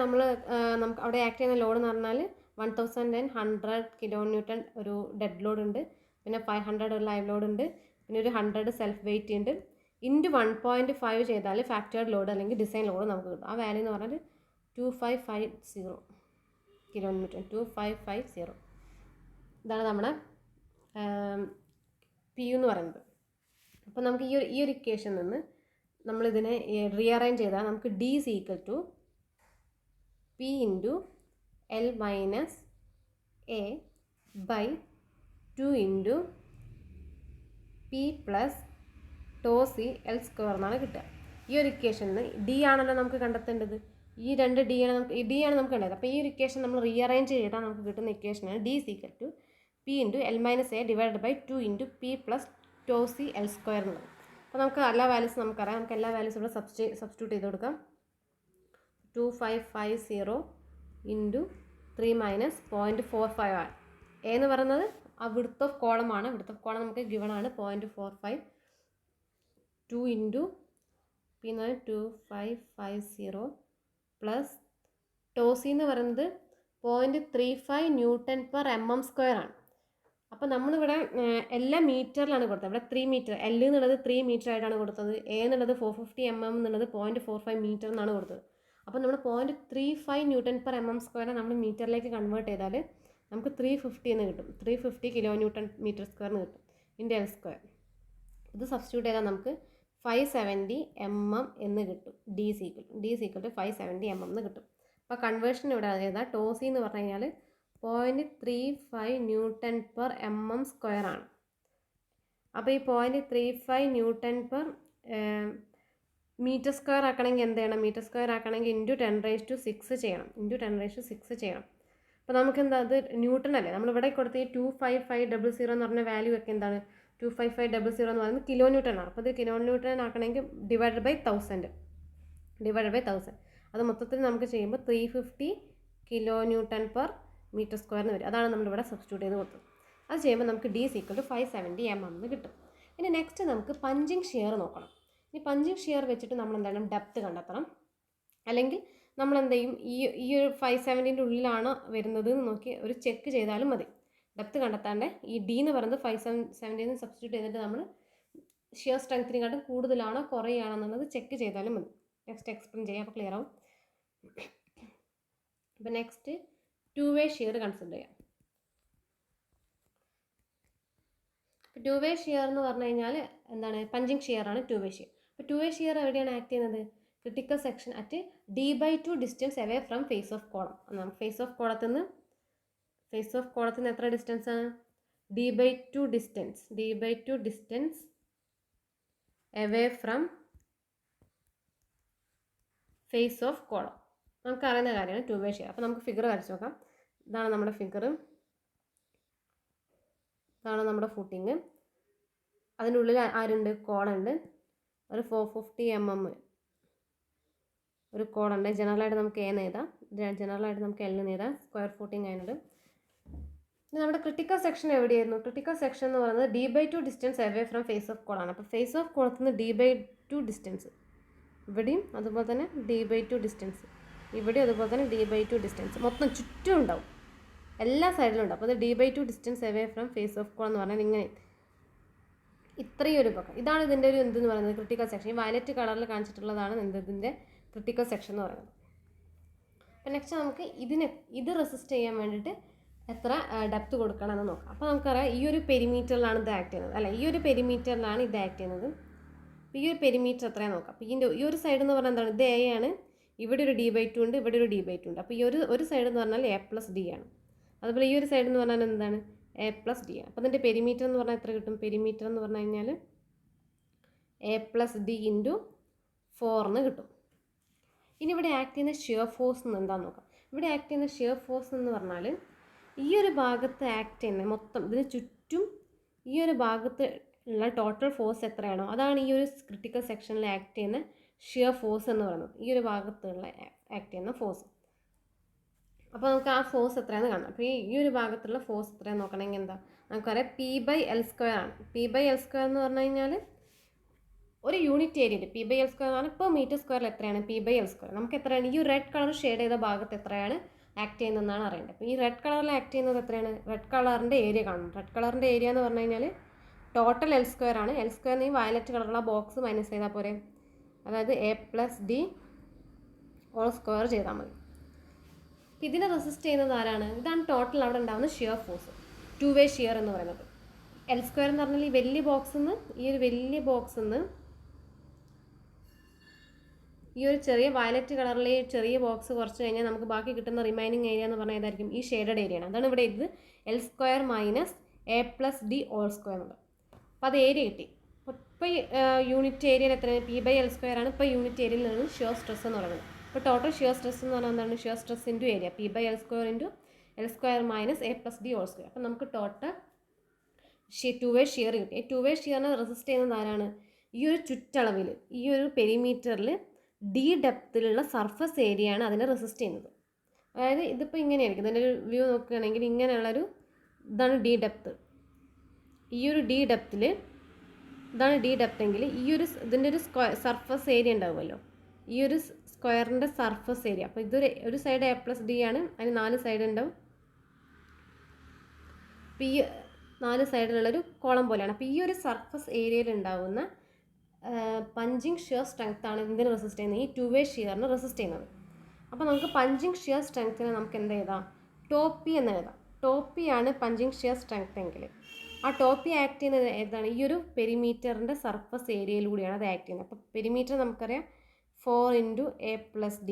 നമുക്ക് അവിടെ ആക്ട് ചെയ്യുന്ന ലോഡ് എന്ന് പറഞ്ഞാൽ 1100 kN ഒരു ഡെഡ് ലോഡ് ഉണ്ട്, പിന്നെ 500 ഒരു ലൈവ് ലോഡ് ഉണ്ട്, പിന്നെ ഒരു 100 സെൽഫ് വെയിറ്റ് ഉണ്ട്. ഇൻറ്റു 1.5 ചെയ്താൽ ഫാക്ടേർഡ് ലോഡ് അല്ലെങ്കിൽ ഡിസൈൻ ലോഡ് നമുക്ക് കിട്ടും. ആ വാല്യൂ എന്ന് പറഞ്ഞാൽ 2550 kN. 2550 ഇതാണ് നമ്മുടെ പി യു എന്ന് പറയുന്നത്. അപ്പോൾ നമുക്ക് ഈ ഒരു ഇക്വേഷനിൽ നിന്ന് നമ്മളിതിനെ റീഅറേഞ്ച് ചെയ്താൽ നമുക്ക് D is equal to P into L minus A by 2 into P plus tau c L square എന്നാണ് കിട്ടുക. ഈ ഒരു ഇക്വേഷനിൽ ഡി ആണല്ലോ നമുക്ക് കണ്ടെത്തേണ്ടത്. ഈ രണ്ട് ഡി ആണ് നമുക്ക് കണ്ടത്. അപ്പോൾ ഈ ഒരു ഇക്വേഷൻ നമ്മൾ റീഅറേഞ്ച് ചെയ്താൽ നമുക്ക് കിട്ടുന്ന ഇക്വേഷനാണ് D is equal to P into L minus A divide by 2 into P plus tau c L square എന്നുള്ളത്. അപ്പോൾ നമുക്ക് എല്ലാ വാല്യൂസും നമുക്കറിയാം. നമുക്ക് എല്ലാ വാല്യൂസും ഇവിടെ സബ്സ്റ്റിറ്റ്യൂട്ട് ചെയ്ത് കൊടുക്കാം. 2550 ഇൻറ്റു 3 മൈനസ് 0.45 ആണ്. എ എന്ന് പറയുന്നത് ആ വിഡ്ത്ത് ഓഫ് കോളം ആണ്. വിഡ്ത്ത് ഓഫ് കോളം നമുക്ക് ഗിവൺ ആണ് 0.45. 2 ഇൻറ്റു പി എന്ന് പറഞ്ഞാൽ 2550 പ്ലസ് ടോസി എന്ന് പറയുന്നത് 0.35 Nm² ആണ്. അപ്പോൾ നമ്മളിവിടെ എല്ലാ മീറ്ററിലാണ് കൊടുത്തത്. ഇവിടെ 3 മീറ്റർ, എൽ എന്നുള്ളത് 3 മീറ്റർ ആയിട്ടാണ് കൊടുത്തത്, എ എന്നുള്ളത് 450 mm എന്നുള്ളത് 0.45 മീറ്റർ എന്നാണ് കൊടുത്തത്. അപ്പോൾ നമ്മൾ 0.35 Nm² നമ്മൾ മീറ്ററിലേക്ക് കൺവേർട്ട് ചെയ്താൽ നമുക്ക് 350 എന്ന് കിട്ടും. 350 kN/m² എന്ന് കിട്ടും ഇൻറ്റു എൽ സ്ക്വയർ. ഇത് സബ്സ്റ്റിറ്റ്യൂട്ട് ചെയ്താൽ നമുക്ക് 570 mm എന്ന് കിട്ടും. D is equal to 570 mm എന്ന് കിട്ടും. അപ്പോൾ കൺവേർഷൻ ഇവിടെ ചെയ്താൽ ടോസി എന്ന് പറഞ്ഞു കഴിഞ്ഞാൽ 0.35 Nm² ആണ്. അപ്പോൾ ഈ 0.35 Nm² ആക്കണമെങ്കിൽ എന്ത് ചെയ്യണം? മീറ്റർ² ആക്കണമെങ്കിൽ ഇൻറ്റു 10⁶ ചെയ്യണം. ഇൻറ്റു 10⁶ ചെയ്യണം. അപ്പോൾ നമുക്ക് എന്താ, അത് ന്യൂട്ടൺ അല്ലേ? നമ്മളിവിടെ കൊടുത്ത് ഈ 25500 എന്ന് പറഞ്ഞ വാല്യൂ ഒക്കെ എന്താണ്? 25500 എന്ന് പറയുന്നത് kN ആണ്. അപ്പോൾ ഇത് kN ആക്കണമെങ്കിൽ ഡിവൈഡഡ് ബൈ 1000. അത് മൊത്തത്തിൽ നമുക്ക് ചെയ്യുമ്പോൾ 350 kN/m² എന്ന് വരും. അതാണ് നമ്മളിവിടെ സബ്സ്റ്റിറ്റ്യൂട്ട് ചെയ്ത് കൊടുത്തത്. അത് ചെയ്യുമ്പോൾ നമുക്ക് D is equal to 570 mm എന്ന് കിട്ടും. ഇനി നെക്സ്റ്റ് നമുക്ക് പഞ്ചിങ് ഷിയർ നോക്കണം. ഈ പഞ്ചിങ് ഷിയർ വെച്ചിട്ട് നമ്മൾ എന്താണ് ഡെപ്ത്ത് കണ്ടെത്തണം. അല്ലെങ്കിൽ നമ്മൾ എന്ത് ചെയ്യും, ഈ ഒരു 570 ഉള്ളിലാണോ വരുന്നത് എന്ന് നോക്കി ഒരു ചെക്ക് ചെയ്താലും മതി. ഡെപ്ത്ത് കണ്ടെത്താണ്ട് ഈ ഡി എന്ന് പറയുന്നത് 570 സബ്സ്റ്റിറ്റ്യൂട്ട് ചെയ്തിട്ട് നമ്മൾ ഷിയർ സ്ട്രെങ്ത്തിനെക്കാട്ടും കൂടുതലാണോ കുറയാണോ എന്നുള്ളത് ചെക്ക് ചെയ്താലും മതി. നെക്സ്റ്റ് എക്സ്പ്ലെയിൻ ചെയ്യാം, അപ്പോൾ ക്ലിയർ ആവും. അപ്പോൾ നെക്സ്റ്റ് 2-way ഷിയർ കൺസിഡർ ചെയ്യാം. 2-way ഷിയർ എന്ന് പറഞ്ഞു കഴിഞ്ഞാൽ എന്താണ്? പഞ്ചിങ് ഷിയർ ആണ് 2-way ഷിയർ. അപ്പോൾ 2-way ഷിയർ എവിടെയാണ് ആക്ട് ചെയ്യുന്നത്? Critical section at d/2 distance away from face of column. Face of കോളത്തിൽ നിന്ന് എത്ര ഡിസ്റ്റൻസ് ആണ്? d/2 distance away from face of column. നമുക്ക് അറിയുന്ന കാര്യമാണ് 2-way ഷിയർ. അപ്പോൾ നമുക്ക് ഫിഗർ വരച്ച് നോക്കാം. ഇതാണ് നമ്മുടെ ഫിഗർ, ഇതാണ് നമ്മുടെ ഫൂട്ടിങ്. അതിനുള്ളിൽ ആരുണ്ട്? കോളുണ്ട്. ഒരു 450 mm ഒരു കോഡുണ്ട്. ജനറലായിട്ട് നമുക്ക് എ എഴുതാം, ജനറലായിട്ട് നമുക്ക് എൽ എഴുതാം. സ്ക്വയർ ഫൂട്ടിങ് ആയിട്ട് പിന്നെ നമ്മുടെ ക്രിട്ടിക്കൽ സെക്ഷൻ എവിടെയായിരുന്നു? ക്രിട്ടിക്കൽ സെക്ഷൻ എന്ന് പറയുന്നത് d/2 distance away from face of കോളാണ്. അപ്പോൾ ഫേസ് ഓഫ് കോളത്തിൽ നിന്ന് d/2 ഡിസ്റ്റൻസ് ഇവിടെയും അതുപോലെ തന്നെ d/2 ഡിസ്റ്റൻസ് ഇവിടെയും അതുപോലെ തന്നെ d/2 ഡിസ്റ്റൻസ് മൊത്തം ചുറ്റും ഉണ്ടാവും, എല്ലാ സൈഡിലും ഉണ്ടാവും. അപ്പോൾ അത് d/2 distance away from face of col എന്ന് പറഞ്ഞാൽ ഇങ്ങനെ ഇത്രയും ഒരു പക്കം. ഇതാണ് ഇതിൻ്റെ ഒരു എന്തെന്ന് പറയുന്നത് ക്രിട്ടിക്കൽ സെക്ഷൻ. ഈ വയലറ്റ് കളറിൽ കാണിച്ചിട്ടുള്ളതാണ് ഇതിൻ്റെ ക്രിട്ടിക്കൽ സെക്ഷൻ എന്ന് പറയുന്നത്. അപ്പോൾ നെക്സ്റ്റ് നമുക്ക് ഇത് റെസിസ്റ്റ് ചെയ്യാൻ വേണ്ടിയിട്ട് എത്ര ഡെപ്ത് കൊടുക്കണമെന്ന് നോക്കാം. അപ്പോൾ നമുക്കറിയാം ഈ ഒരു പെരിമീറ്ററിലാണ് ഇത് ആക്ട് ചെയ്യുന്നത്, അല്ല ഈ ഒരു പെരിമീറ്ററിലാണ് ഇത് ആക്ട് ചെയ്യുന്നത്. അപ്പോൾ ഈ ഒരു പെരിമീറ്റർ എത്രയാണ് നോക്കാം. അപ്പോൾ ഈ ഒരു സൈഡ് എന്ന് പറഞ്ഞാൽ എന്താണ്? ഇത് എ ആണ്, ഇവിടെ ഒരു d/2 ഉണ്ട്, ഇവിടെ ഒരു d/2 ഉണ്ട്. അപ്പോൾ ഈ ഒരു സൈഡ് എന്ന് പറഞ്ഞാൽ a+d ആണ്. അതുപോലെ ഈ ഒരു സൈഡ് എന്ന് പറഞ്ഞാൽ എന്താണ്? a+d ആണ്. അപ്പോൾ അതിൻ്റെ പെരിമീറ്റർ എന്ന് പറഞ്ഞാൽ എത്ര കിട്ടും? പെരിമീറ്റർ എന്ന് പറഞ്ഞു കഴിഞ്ഞാൽ a+d × 4 എന്ന് കിട്ടും. ഇനി ഇവിടെ ആക്ട് ചെയ്യുന്ന ഷിയർ ഫോഴ്സ് എന്ന് എന്താണെന്ന് നോക്കാം. ഇവിടെ ആക്ട് ചെയ്യുന്ന ഷിയർ ഫോഴ്സ് എന്ന് പറഞ്ഞാൽ ഈ ഒരു ഭാഗത്ത് ആക്ട് ചെയ്യുന്ന മൊത്തം ഇതിന് ചുറ്റും ഈ ഒരു ഭാഗത്ത് ഉള്ള ടോട്ടൽ ഫോഴ്സ് എത്രയാണോ അതാണ് ഈ ഒരു ക്രിട്ടിക്കൽ സെക്ഷനിൽ ആക്ട് ചെയ്യുന്ന ഷിയർ ഫോഴ്സ് എന്ന് പറയുന്നത്. ഈ ഒരു ഭാഗത്തുള്ള ആക്ട് ചെയ്യുന്ന ഫോഴ്സ്. അപ്പോൾ നമുക്ക് ആ ഫോഴ്സ് എത്രയാണെന്ന് കാണാം. അപ്പോൾ ഈ ഒരു ഭാഗത്തുള്ള ഫോഴ്സ് എത്രയാണെന്ന് നോക്കണമെങ്കിൽ എന്താ നമുക്കറിയാം p/l² ആണ്. p/l² എന്ന് പറഞ്ഞു കഴിഞ്ഞാൽ ഒരു യൂണിറ്റ് ഏരിയയിൽ p/l² എന്ന് പറഞ്ഞാൽ ഇപ്പോൾ മീറ്റർ സ്ക്വയറിൽ എത്രയാണ് p/l². നമുക്ക് എത്രയാണ് ഈ റെഡ് കളർ ഷെയ്ഡ് ചെയ്ത ഭാഗത്ത് എത്രയാണ് ആക്ട് ചെയ്യുന്നതെന്നാണ് അറിയേണ്ടത്. അപ്പോൾ ഈ റെഡ് കളറിൽ ആക്ട് ചെയ്യുന്നത് എത്രയാണ്? റെഡ് കളറിൻ്റെ ഏരിയ കാണും. റെഡ് കളറിൻ്റെ ഏരിയ എന്ന് പറഞ്ഞു കഴിഞ്ഞാൽ ടോട്ടൽ l² ആണ്. l² ഈ വയലറ്റ് കളറുള്ള ബോക്സ് മൈനസ് ചെയ്താൽ പോരെ, അതായത് a+d (² ചെയ്താൽ മതി. അപ്പോൾ ഇതിനെ റെസിസ്റ്റ് ചെയ്യുന്നത് ആരാണ്? ഇതാണ് ടോട്ടൽ അവിടെ ഉണ്ടാകുന്ന ഷിയർ ഫോഴ്സ്, 2 വേ ഷിയർ എന്ന് പറയുന്നത്. l² എന്ന് പറഞ്ഞാൽ ഈ വലിയ ബോക്സിൽ നിന്ന് ഈ ഒരു വലിയ ബോക്സിൽ നിന്ന് ഈ ഒരു ചെറിയ വയലറ്റ് കളറിലെ ചെറിയ ബോക്സ് കുറച്ച് കഴിഞ്ഞാൽ നമുക്ക് ബാക്കി കിട്ടുന്ന റിമൈനിങ് ഏരിയ എന്ന് പറഞ്ഞാൽ ഏതായിരിക്കും? ഈ ഷെയ്ഡഡ് ഏരിയയാണ്. അതാണ് ഇവിടെ ഇത് l² - a+d (² എന്നുള്ളത്. അപ്പോൾ അത് ഏരിയ കിട്ടി. ഇപ്പോൾ യൂണിറ്റ് ഏരിയയിൽ എത്രയാണ്? p/l² ആണ് ഇപ്പോൾ യൂണിറ്റ് ഏരിയയിൽ നിന്ന് ഷിയർ സ്ട്രെസ് എന്ന് പറയുന്നത്. അപ്പോൾ ടോട്ടൽ ഷിയർ സ്ട്രെസ് എന്ന് പറഞ്ഞാൽ എന്താണ്? Shear stress into area, p/l² × l² - a+d (²). അപ്പോൾ നമുക്ക് ടോട്ടൽ 2 വേ ഷിയർ കിട്ടി. 2 വേ ഷിയറിനെ റെസിസ്റ്റ് ചെയ്യുന്നത് ആരാണ്? ഈ ഒരു ചുറ്റളവിൽ ഈ ഒരു പെരിമീറ്ററിൽ d ഡെപ്തിലുള്ള സർഫസ് ഏരിയയാണ് അതിനെ റെസിസ്റ്റ് ചെയ്യുന്നത്. അതായത് ഇതിപ്പോൾ ഇങ്ങനെയായിരിക്കും, ഇതിൻ്റെ ഒരു വ്യൂ നോക്കുകയാണെങ്കിൽ ഇങ്ങനെയുള്ളൊരു ഇതാണ് d ഡെപ്ത്. ഈ ഒരു d ഡെപ്തിൽ ഇതാണ് d ഡെപ്തെങ്കിൽ ഈ ഒരു ഇതിൻ്റെ ഒരു സർഫസ് ഏരിയ ഉണ്ടാവുമല്ലോ, ഈ ഒരു സ്ക്വയറിൻ്റെ സർഫസ് ഏരിയ. അപ്പോൾ ഇതൊരു ഒരു സൈഡ് a+d ആണ്, അതിന് 4 സൈഡ് ഉണ്ടാവും. അപ്പോൾ ഈ 4 സൈഡിലുള്ളൊരു കോളം പോലെയാണ്. അപ്പോൾ ഈ ഒരു സർഫസ് ഏരിയയിൽ ഉണ്ടാകുന്ന പഞ്ചിങ് ഷിയർ സ്ട്രെങ്ത് ആണ് ഇതിന് റെസിസ്റ്റ് ചെയ്യുന്നത്, ഈ 2 വേ ഷിയറിന് റെസിസ്റ്റ് ചെയ്യുന്നത്. അപ്പോൾ നമുക്ക് പഞ്ചിങ് ഷിയർ സ്ട്രെങ്ത്തിനെ നമുക്ക് എന്ത് എഴുതാം? ടോപ്പി എന്ന് എഴുതാം. ടോപ്പിയാണ് പഞ്ചിങ് ഷിയർ സ്ട്രെങ്ത് എങ്കിൽ ആ ടോപ്പി ആക്ട് ചെയ്യുന്നത് ഏതാണ്? ഈ ഒരു പെരിമീറ്ററിൻ്റെ സർഫസ് ഏരിയയിലൂടെയാണ് അത് ആക്ട് ചെയ്യുന്നത്. അപ്പോൾ പെരിമീറ്റർ നമുക്കറിയാം 4 × a+d.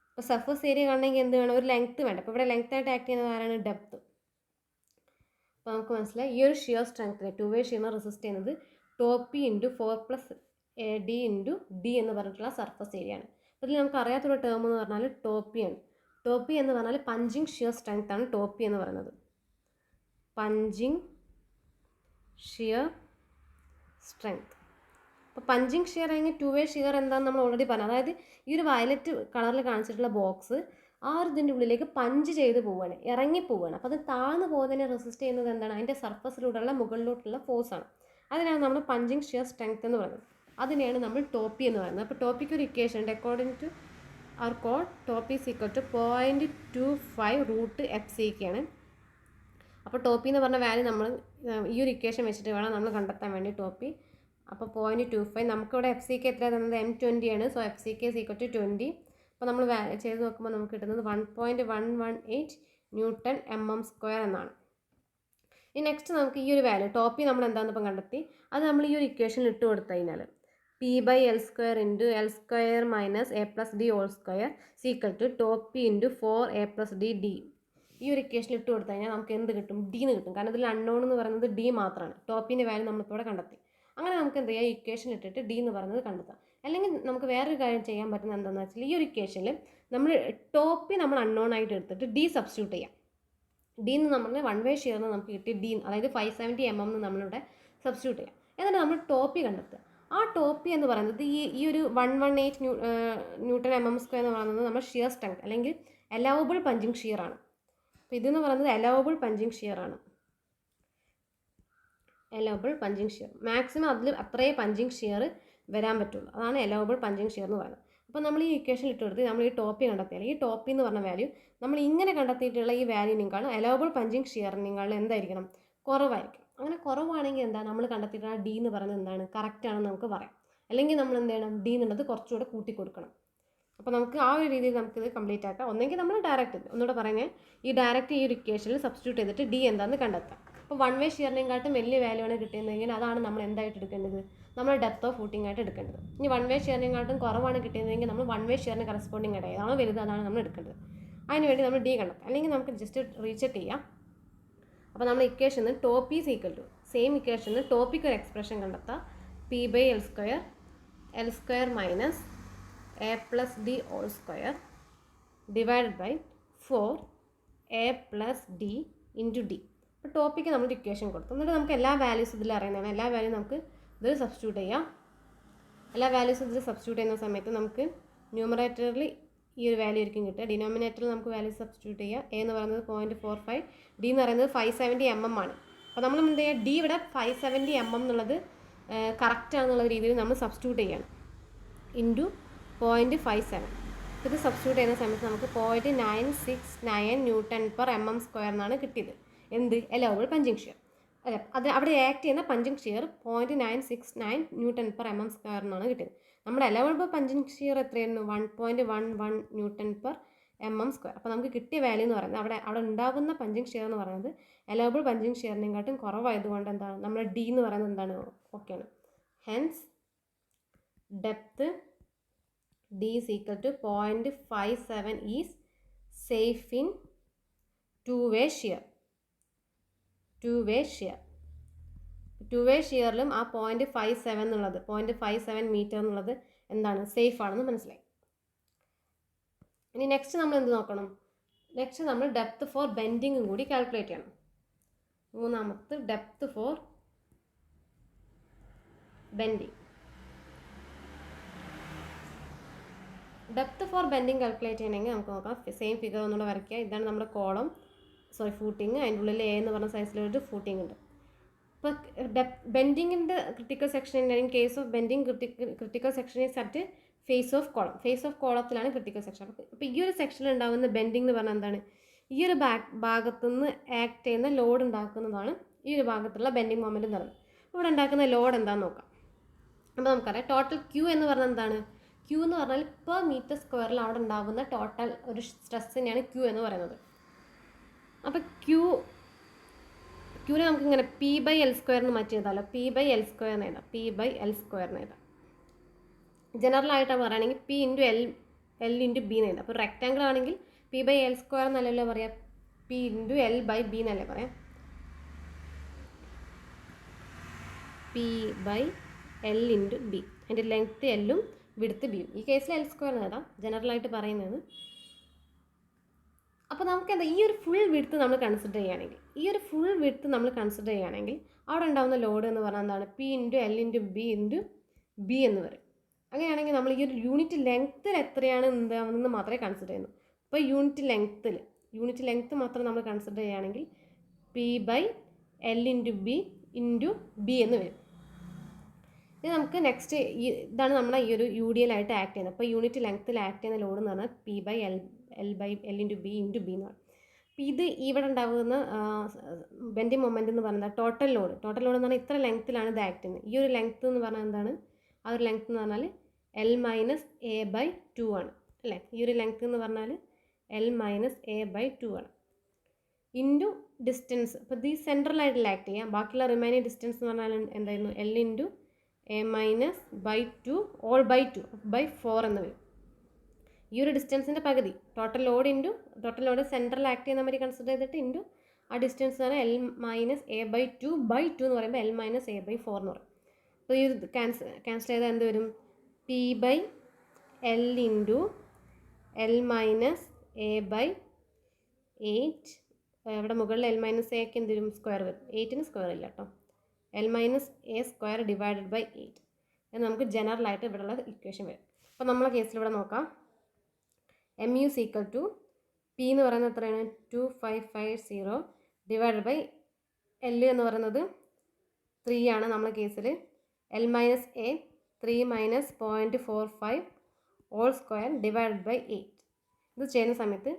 അപ്പോൾ സർഫസ് ഏരിയ കാണണമെങ്കിൽ എന്ത് വേണം? ഒരു ലെങ്ത്ത് വേണ്ട. അപ്പോൾ ഇവിടെ ലെങ്ത് ആയിട്ട് ആക്ട് ചെയ്യുന്നത് ആരാണ്? ഡെപ്ത്. അപ്പോൾ നമുക്ക് മനസ്സിലായി ഈ ഒരു ഷിയർ സ്ട്രെങ്ത്തിനെ 2 വേ ഷിയറിനെ റെസിസ്റ്റ് ചെയ്യുന്നത് ടോപ്പി × 4+d × d എന്ന് പറഞ്ഞിട്ടുള്ള സർഫസ് ഏരിയ ആണ്. അപ്പോൾ ഇതിൽ നമുക്ക് അറിയാത്തൊരു ടേം എന്ന് പറഞ്ഞാൽ ടോപ്പിയാണ്. ടോപ്പി എന്ന് പറഞ്ഞാൽ പഞ്ചിങ് ഷിയർ സ്ട്രെങ്ത് ആണ് ടോപ്പി എന്ന് പറയുന്നത്. Punching shear strength. അപ്പോൾ പഞ്ചിങ് ഷിയർ അല്ലെങ്കിൽ 2 വേ ഷിയർ എന്താണെന്ന് നമ്മൾ ഓൾറെഡി പറഞ്ഞു. അതായത് ഈ ഒരു വയലറ്റ് കളറിൽ കാണിച്ചിട്ടുള്ള ബോക്സ് ആ ഒരു ഇതിൻ്റെ ഉള്ളിലേക്ക് പഞ്ച് ചെയ്ത് പോവുകയാണ്, ഇറങ്ങി പോവുകയാണ്. അപ്പോൾ അത് താഴ്ന്നു പോകുന്നതിനെ റെസിസ്റ്റ് ചെയ്യുന്നത് എന്താണ്? അതിൻ്റെ സർഫസിലൂടെയുള്ള മുകളിലോട്ടുള്ള ഫോഴ്സാണ്. അതിനാണ് നമ്മൾ പഞ്ചിങ് ഷിയർ സ്ട്രെങ്ത് എന്ന് പറയുന്നത്. അതിനെയാണ് നമ്മൾ ടോപ്പി എന്ന് പറയുന്നത്. അപ്പോൾ ടോപ്പിക്ക് ഒരു ഇക്വേഷൻ ഉണ്ട്. According to our code tau p is equal to 0.25 √fck ആണ്. അപ്പോൾ ടോപ്പി എന്ന് പറഞ്ഞ വാല്യൂ നമ്മൾ ഈ ഒരു ഇക്വേഷൻ വെച്ചിട്ട് വേണം നമ്മൾ കണ്ടെത്താൻ വേണ്ടി ടോപ്പി. അപ്പോൾ 0.25 നമുക്കിവിടെ fck എത്ര തന്നത്? m20 ആണ്. So fck is equal to 20. അപ്പോൾ നമ്മൾ ചെയ്ത് നോക്കുമ്പോൾ നമുക്ക് കിട്ടുന്നത് 1.118 Nm² എന്നാണ്. ഇനി നെക്സ്റ്റ് നമുക്ക് ഈ ഒരു വാല്യൂ ടോപ്പി നമ്മൾ എന്താണെന്ന് ഇപ്പം കണ്ടെത്തി. അത് നമ്മൾ ഈ ഒരു ഇക്വേഷനിൽ ഇട്ട് കൊടുത്തു കഴിഞ്ഞാൽ p/l² × l² - a+d (² equal to ടോപ്പി × 4a+d d. ഈ ഒരു ഇക്വേഷനിൽ ഇട്ട് കൊടുത്തു കഴിഞ്ഞാൽ നമുക്ക് എന്ത് കിട്ടും? d എന്ന് കിട്ടും. കാരണം ഇതിൽ അൺനോൺ എന്ന് പറയുന്നത് d മാത്രമാണ്. ടോപ്പിൻ്റെ വാല്യൂ നമ്മളിപ്പോൾ ഇവിടെ കണ്ടെത്തി. അങ്ങനെ നമുക്ക് എന്ത് ചെയ്യാം? ഇക്വേഷൻ ഇട്ടിട്ട് d എന്ന് പറയുന്നത് കണ്ടെത്താം. അല്ലെങ്കിൽ നമുക്ക് വേറൊരു കാര്യം ചെയ്യാൻ പറ്റുന്നത് എന്താണെന്ന് വെച്ചാൽ ഈ ഒരു ഇക്വേഷനിൽ നമ്മൾ ടോപ്പി നമ്മൾ അൺനോൺ ആയിട്ട് എടുത്തിട്ട് d സബ്സ്റ്റിറ്റ്യൂട്ട് ചെയ്യാം. d എന്ന് നമ്മൾ 1 വേ ഷിയറിന് നമുക്ക് കിട്ടി d, അതായത് 570 mm നമ്മളിവിടെ സബ്സ്റ്റിറ്റ്യൂട്ട് ചെയ്യാം. എന്നിട്ട് നമ്മൾ ടോപ്പി കണ്ടെത്തുക. ആ ടോപ്പ് പി എന്ന് പറയുന്നത് ഈ ഒരു 118 ന്യൂട്ടൺ MM² എന്ന് പറയുന്നത് നമ്മുടെ ഷിയർ സ്ട്രെങ്ത് അല്ലെങ്കിൽ അലവബിൾ പഞ്ചിങ് ഷിയർ ആണ്. അപ്പോൾ ഇതെന്ന് പറയുന്നത് അലവബിൾ പഞ്ചിങ് ഷിയർ ആണ്. അലവബിൾ പഞ്ചിങ് ഷിയർ മാക്സിമം അതിൽ അത്രയേ പഞ്ചിങ് ഷിയർ വരാൻ പറ്റുള്ളൂ. അതാണ് അലവബിൾ പഞ്ചിങ് ഷിയർ എന്ന് പറയുന്നത്. അപ്പോൾ നമ്മൾ ഈ ഇക്വേഷൻ ഇട്ട് കൊടുത്ത് നമ്മൾ ഈ ടോപ്പി കണ്ടെത്തിയാൽ ഈ ടോപ്പി എന്ന് പറഞ്ഞ വാല്യൂ നമ്മൾ ഇങ്ങനെ കണ്ടെത്തിയിട്ടുള്ള ഈ വാല്യൂവിനേക്കാളും അലവബിൾ പഞ്ചിങ് ഷിയറിനേക്കാളും എന്തായിരിക്കണം, കുറവായിരിക്കും. അങ്ങനെ കുറവാണെങ്കിൽ എന്താ നമ്മൾ കണ്ടെത്തിയിട്ടുള്ള ഡി എന്ന് പറയുന്നത് എന്താണ്, കറക്റ്റ് ആണെന്ന് നമുക്ക് പറയാം. അല്ലെങ്കിൽ നമ്മൾ എന്ത് ചെയ്യണം, ഡി എന്നുള്ളത് കുറച്ചുകൂടെ കൂട്ടി കൊടുക്കണം. അപ്പോൾ നമുക്ക് ആ ഒരു രീതിയിൽ നമുക്കിത് കംപ്ലീറ്റ് ആക്കാം. ഒന്നെങ്കിൽ നമ്മൾ ഡയറക്റ്റ് ഒന്നുകൂടെ പറഞ്ഞാൽ ഈ ഡയറക്റ്റ് ഈ ഒരു ഇക്വേഷനിൽ സബ്സ്റ്റിറ്റ്യൂട്ട് ചെയ്തിട്ട് ഡി എന്താണെന്ന് കണ്ടെത്താം. അപ്പോൾ 1 വേ ഷിയറിനെക്കാട്ടും വലിയ വാല്യൂ ആണ് കിട്ടിയതെങ്കിൽ അതാണ് നമ്മൾ എന്തായിട്ട് എടുക്കേണ്ടത്, നമ്മൾ ഡെപ്ത് ഓഫ് ഫൂട്ടിംഗ് ആയിട്ട് എടുക്കേണ്ടത്. ഇനി 1 വേ ഷിയറിനെക്കാട്ടും കുറവാണ് കിട്ടിയതെങ്കിൽ നമ്മൾ 1 വേ ഷിയറിന് കറസ്പോണ്ടിങ് ആയിട്ട് ഏതാണോ വലുത് അതാണ് നമ്മൾ എടുക്കേണ്ടത്. അതിനുവേണ്ടി നമ്മൾ ഡി കണ്ടെത്താം. അല്ലെങ്കിൽ നമുക്ക് ജസ്റ്റ് റീചെക്ക് ചെയ്യാം. അപ്പോൾ നമ്മൾ ഇക്വേഷനിൽ top is equal to same ഇക്വേഷനിൽ ടോപ്പിക്ക് ഒരു എക്സ്പ്രഷൻ കണ്ടെത്താം. P/L² minus A+D whole square divided by 4A+D into D. അപ്പോൾ ടോപ്പിക്ക് നമ്മൾ ഇക്വേഷൻ കൊടുത്തു. എന്നിട്ട് നമുക്ക് എല്ലാ വാല്യൂസും ഇതിൽ അറിയുന്നതാണ്. എല്ലാ വാല്യൂ നമുക്ക് ഇതിൽ സബ്സ്റ്റിറ്റ്യൂട്ട് ചെയ്യാം. എല്ലാ വാല്യൂസും ഇതിൽ സബ്സ്റ്റിറ്റ്യൂട്ട് ചെയ്യുന്ന സമയത്ത് നമുക്ക് ന്യൂമറേറ്ററിൽ ഈ ഒരു വാല്യൂ ആയിരിക്കും കിട്ടുക. ഡിനോമിനേറ്ററിൽ നമുക്ക് വാല്യൂ സബ്സ്റ്റിറ്റ്യൂട്ട് ചെയ്യുക. എ എന്ന് പറയുന്നത് 0.45, ഡി എന്ന് പറയുന്നത് 570 mm ആണ്. അപ്പോൾ നമ്മൾ എന്ത് ചെയ്യുക, ഡി ഇവിടെ 570 mm എന്നുള്ളത് കറക്റ്റ് ആണെന്നുള്ള രീതിയിൽ നമ്മൾ സബ്സ്റ്റിറ്റ്യൂട്ട് ചെയ്യണം. ഇൻറ്റു 0.57. ഇത് സബ്സ്റ്റിറ്റ്യൂട്ട് ചെയ്യുന്ന സമയത്ത് നമുക്ക് 0.969 Nm/mm² എന്നാണ് കിട്ടിയത്. എന്ത്, അലവബിൾ പഞ്ചിങ് ഷിയർ. അല്ല, അത് അവിടെ ആക്ട് ചെയ്യുന്ന പഞ്ചിങ് ഷിയർ 0.969 Nm/mm² എന്നാണ് കിട്ടിയത്. നമ്മുടെ അലവബിൾ പഞ്ചിങ് ഷിയർ എത്രയായിരുന്നു, 1.11 Nm/mm². അപ്പോൾ നമുക്ക് കിട്ടിയ വാല്യൂ എന്ന് പറയുന്നത് അവിടെ ഉണ്ടാകുന്ന പഞ്ചിങ് ഷിയർ എന്ന് പറയുന്നത് അലവബിൾ പഞ്ചിങ് ഷിയറിനെക്കാട്ടും കുറവായതുകൊണ്ട് എന്താണ് നമ്മുടെ ഡി എന്ന് പറയുന്നത് എന്താണ്, ഓക്കെയാണ്. Hence depth D is equal to 0.57 is safe in two-way shear. Two-way shearലും ആ 0.57 എന്നുള്ളത് 0.57 മീറ്റർ എന്നുള്ളത് എന്താണ്, സേഫ് ആണെന്ന് മനസ്സിലായി. ഇനി നെക്സ്റ്റ് നമ്മൾ എന്ത് നോക്കണം, നെക്സ്റ്റ് നമ്മൾ ഡെപ്ത് ഫോർ ബെൻഡിങ്ങും കൂടി കാൽക്കുലേറ്റ് ചെയ്യണം. മൂന്നാമത്തെ depth for bending. Depth for bending calculate ചെയ്യണമെങ്കിൽ നമുക്ക് നോക്കാം. സെയിം ഫിഗർ ഒന്നുകൂടെ വരയ്ക്കുക. ഇതാണ് നമ്മുടെ കോളം, ഫൂട്ടിങ്. അതിൻ്റെ ഉള്ളിൽ എ എന്ന് പറഞ്ഞ സൈസിലൊരു ഫൂട്ടിങ് ഉണ്ട്. ഇപ്പോൾ ബെൻഡിങ്ങിൻ്റെ critical section in case of bending critical section is at face of column. Face of കോളത്തിലാണ് ക്രിട്ടിക്കൽ സെക്ഷൻ. അപ്പോൾ ഈ ഒരു സെക്ഷനിൽ ഉണ്ടാകുന്ന ബെൻഡിങ് എന്ന് പറഞ്ഞാൽ എന്താണ്, ഈ ഒരു ഭാഗത്തുനിന്ന് ആക്ട് ചെയ്യുന്ന ലോഡ് ഉണ്ടാക്കുന്നതാണ് ഈ ഒരു ഭാഗത്തുള്ള ബെൻഡിങ് മൊമെൻറ്റ് എന്ന് പറയുന്നത്. ഇവിടെ ഉണ്ടാക്കുന്ന ലോഡ് എന്താണെന്ന് നോക്കാം. അപ്പോൾ നമുക്കറിയാം ടോട്ടൽ ക്യൂ എന്ന് പറഞ്ഞാൽ എന്താണ്, ക്യൂ എന്ന് പറഞ്ഞാൽ പെർ മീറ്റർ സ്ക്വയറിൽ അവിടെ ഉണ്ടാകുന്ന ടോട്ടൽ ഒരു സ്ട്രെസ്സിനെയാണ് ക്യൂ എന്ന് പറയുന്നത്. അപ്പോൾ ക്യൂനെ നമുക്ക് ഇങ്ങനെ P/L² എന്ന് മാറ്റി എഴുതാമല്ലോ. P/L² എന്ന് എഴുതാം. P/L² എന്ന് എഴുതാം. ജനറലായിട്ട് പറയുകയാണെങ്കിൽ P × L × B എന്ന് എഴുതാം. അപ്പോൾ റെക്റ്റാങ്കിൾ ആണെങ്കിൽ P/L² എന്നല്ലല്ലോ പറയാം, P × L/B എന്നല്ലേ പറയാം. P/L × B. അതിൻ്റെ ലെങ്ത്ത് എല്ലും വിഡ്ത്ത് ബിയും. ഈ കേസിൽ L² നേടാം, ജനറലായിട്ട് പറയുന്നത്. അപ്പോൾ നമുക്ക് എന്താ, ഈ ഒരു ഫുൾ വിഡ്ത്ത് നമ്മൾ കൺസിഡർ ചെയ്യുകയാണെങ്കിൽ അവിടെ ഉണ്ടാകുന്ന ലോഡ് എന്ന് പറഞ്ഞാൽ എന്താണ്, P × L × B എന്ന് പറയും. അങ്ങനെയാണെങ്കിൽ നമ്മൾ ഈ ഒരു യൂണിറ്റ് ലെങ്ത്തിൽ എത്രയാണ് എന്താണെന്ന് മാത്രമേ കൺസിഡർ ചെയ്യുന്നു. അപ്പോൾ യൂണിറ്റ് ലെങ്ത്ത് മാത്രം നമ്മൾ കൺസിഡർ ചെയ്യുകയാണെങ്കിൽ P/L × B എന്ന് വരും. ഇനി നമുക്ക് നെക്സ്റ്റ് ഇതാണ് നമ്മുടെ ഈ ഒരു UDL ആയിട്ട് ആക്ട് ചെയ്യുന്നത്. അപ്പോൾ യൂണിറ്റ് ലെങ്ത്തിൽ ആക്ട് ചെയ്യുന്ന ലോഡ് എന്ന് പറഞ്ഞാൽ P/L × B എന്ന് പറയും. അപ്പോൾ ഇത് ഇവിടെ ഉണ്ടാകുന്ന ബെൻഡിങ് മൊമെൻ്റ് എന്ന് പറയുന്നത് ടോട്ടൽ ലോഡ് എന്ന് പറഞ്ഞാൽ ഇത്ര ലെങ്ത്തിലാണ് ഇത് ആക്ട് ചെയ്യുന്നത്. ഈ ഒരു ലെങ്ത്ത് എന്ന് പറഞ്ഞാൽ എന്താണ്, ആ ഒരു ലെങ്ത്ത് എന്ന് പറഞ്ഞാൽ L-A/2 ആണ് അല്ലേ. ഈ ഒരു ലെങ്ത്ത് എന്ന് പറഞ്ഞാൽ L-A/2 ആണ്. Into distance. അപ്പോൾ ഇത് സെൻട്രലായിട്ട് ആക്ട് ചെയ്യാം. ബാക്കിയുള്ള റിമൈനിങ് ഡിസ്റ്റൻസ് എന്ന് പറഞ്ഞാൽ എന്തായിരുന്നു, L/A-2/2 എന്ന് വരും. ഈ ഒരു ഡിസ്റ്റൻസിൻ്റെ പകുതി ടോട്ടൽ ലോഡ് സെൻട്രൽ ആക്ട് ചെയ്യുന്ന മാതിരി കൺസിഡർ ചെയ്തിട്ട് ഇൻറ്റു ആ ഡിസ്റ്റൻസ് എന്ന് പറഞ്ഞാൽ L-A/2 എന്ന് പറയുമ്പോൾ L-A/4 എന്ന് പറയും. അപ്പോൾ ഈ ക്യാൻസൽ ചെയ്താൽ എന്ത് വരും, P/L × L-A/8. ഇവിടെ മുകളിൽ L-A-ക്ക് എന്ത് വരും, സ്ക്വയർ വരും. 8ന് സ്ക്വയർ ഇല്ല കേട്ടോ. L-A² divided by 8. എന്ന് നമുക്ക് ജനറലായിട്ട് ഇവിടെയുള്ള ഇക്വേഷൻ വരും. അപ്പോൾ നമ്മളെ കേസിൽ ഇവിടെ നോക്കാം. M U is equal to P എന്ന് പറയുന്നത് എത്രയാണ് 2550 ഡിവൈഡഡ് ബൈ എൽ എന്ന് പറയുന്നത് 3 ആണ് നമ്മളെ കേസിൽ. L minus A 3 minus 0.45 all square divided by 8. ഇത് ചെയ്യുന്ന സമയത്ത്